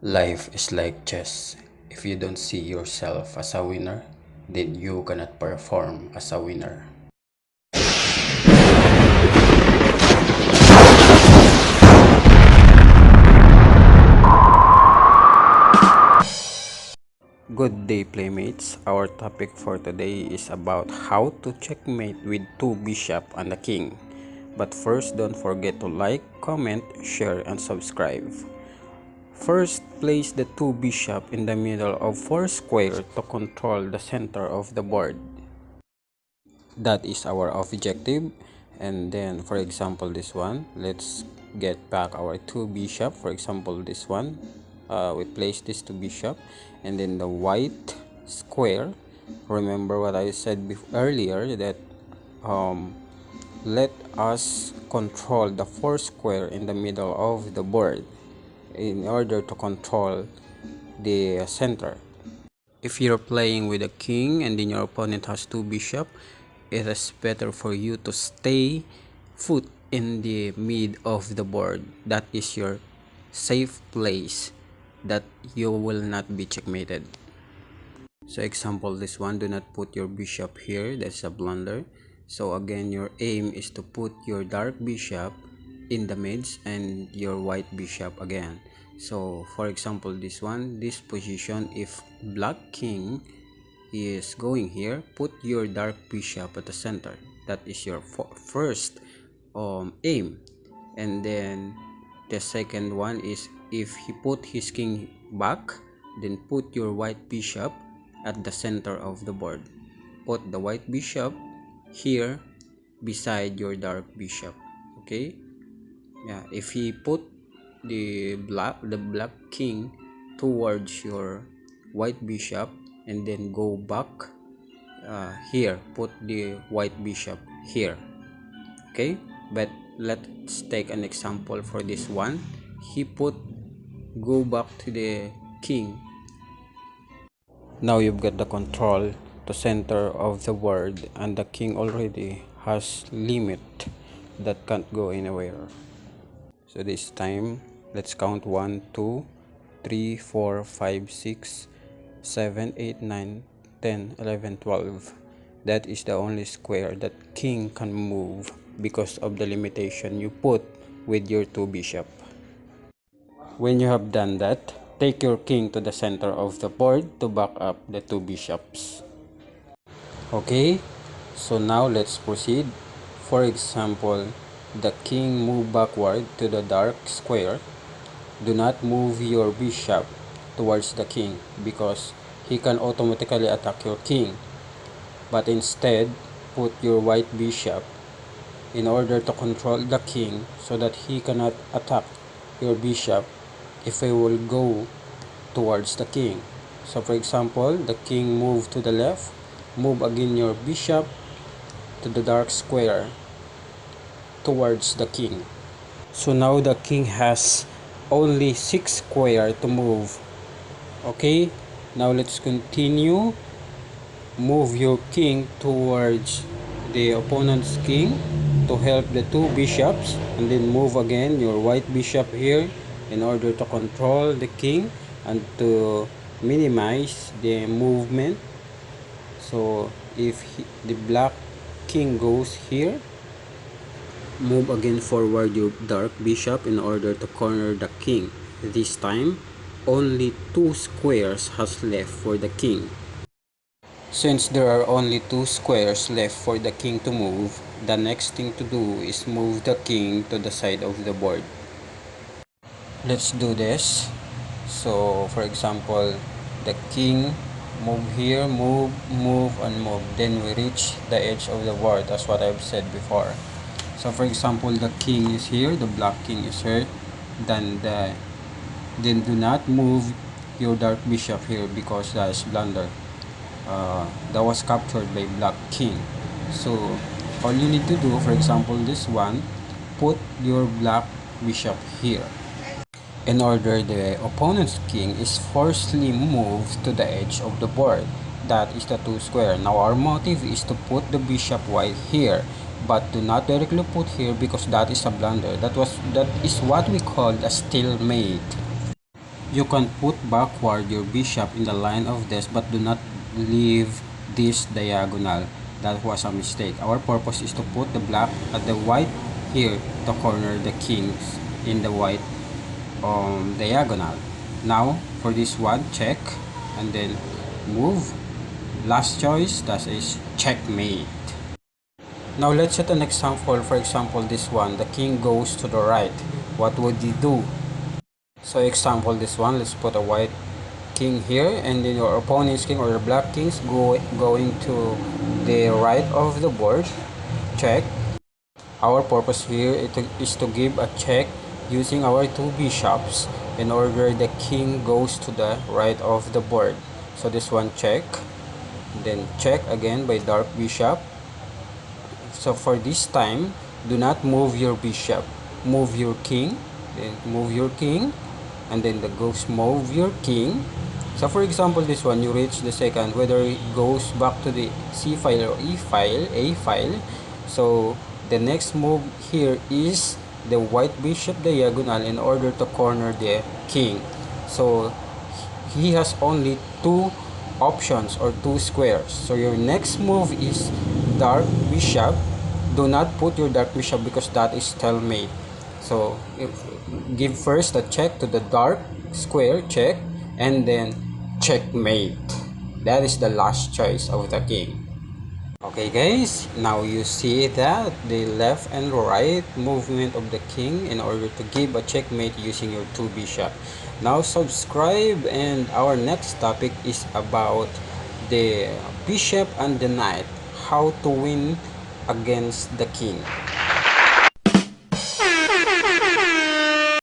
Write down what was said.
Life is like chess. If you don't see yourself as a winner, then you cannot perform as a winner. Good day, playmates. Our topic for today is about how to checkmate with two bishop and a king. But first, don't forget to like, comment, share, and subscribe. First, place the two bishop in the middle of four square to control the center of the board. That is our objective. And then, for example, this one, let's get back our two bishop. For example, this one, we place this two bishop, and then the white square. Remember what I said earlier, that let us control the four square in the middle of the board in order to control the center. If you're playing with a king and then your opponent has two bishop, it is better for you to stay put in the mid of the board. That is your safe place, that you will not be checkmated. So example, this one, do not put your bishop here. That's a blunder. So again, your aim is to put your dark bishop in the mids and your white bishop again. So for example, this one, this position, if black king is going here, put your dark bishop at the center. That is your first aim. And then the second one is, if he put his king back, then put your white bishop at the center of the board. Put the white bishop here beside your dark bishop. Okay, yeah, if he put the black king towards your white bishop and then go back, here put the white bishop here. Okay, but let's take an example for this one. He put, go back to the king. Now you've got the control to center of the board, and the king already has limit that can't go anywhere. So this time, let's count 1, 2, 3, 4, 5, 6, 7, 8, 9, 10, 11, 12. That is the only square that king can move because of the limitation you put with your two bishop. When you have done that, take your king to the center of the board to back up the two bishops. Okay, so now let's proceed. For example, the king move backward to the dark square. Do not move your bishop towards the king because he can automatically attack your king. But instead, put your white bishop in order to control the king so that he cannot attack your bishop if he will go towards the king. So for example, the king move to the left, move again your bishop to the dark square towards the king. So now the king has only 6 square to move. Okay, now let's continue. Move your king towards the opponent's king to help the two bishops, and then move again your white bishop here in order to control the king and to minimize the movement. So if the black king goes here, move again forward your dark bishop in order to corner the king. This time, only 2 squares has left for the king. Since there are only 2 squares left for the king to move, the next thing to do is move the king to the side of the board. Let's do this. So for example, the king move here, move, and move. Then we reach the edge of the board, as what I've said before. So for example, the king is here, the black king is here, then do not move your dark bishop here because that is blunder. That was captured by black king. So all you need to do, for example this one, put your black bishop here in order the opponent's king is forcibly moved to the edge of the board. That is the 2 square. Now our motive is to put the bishop white here, but do not directly put here because that is a blunder. That is what we call a stalemate. You can put backward your bishop in the line of this, but do not leave this diagonal. That was a mistake. Our purpose is to put the black at the white here to corner the kings in the white diagonal. Now for this one, check and then move. Last choice, that is checkmate. Now let's set an example. For example, this one, the king goes to the right. What would he do? So example, this one, let's put a white king here, and then your opponent's king or your black kings going to the right of the board. Check. Our purpose here is to give a check using our two bishops in order the king goes to the right of the board. So this one, check, then check again by dark bishop. So for this time, do not move your bishop, move your king, then move your king, and then the ghost move your king. So for example, this one, you reach the second, whether it goes back to the C file or E file, A file. So the next move here is the white bishop diagonal in order to corner the king. So he has only two options or two squares. So your next move is dark bishop. Do not put your dark bishop because that is stalemate. So give first a check to the dark square, check, and then checkmate. That is the last choice of the king. Okay guys, now you see that the left and right movement of the king in order to give a checkmate using your two bishop. Now subscribe, and our next topic is about the bishop and the knight, how to win against the king.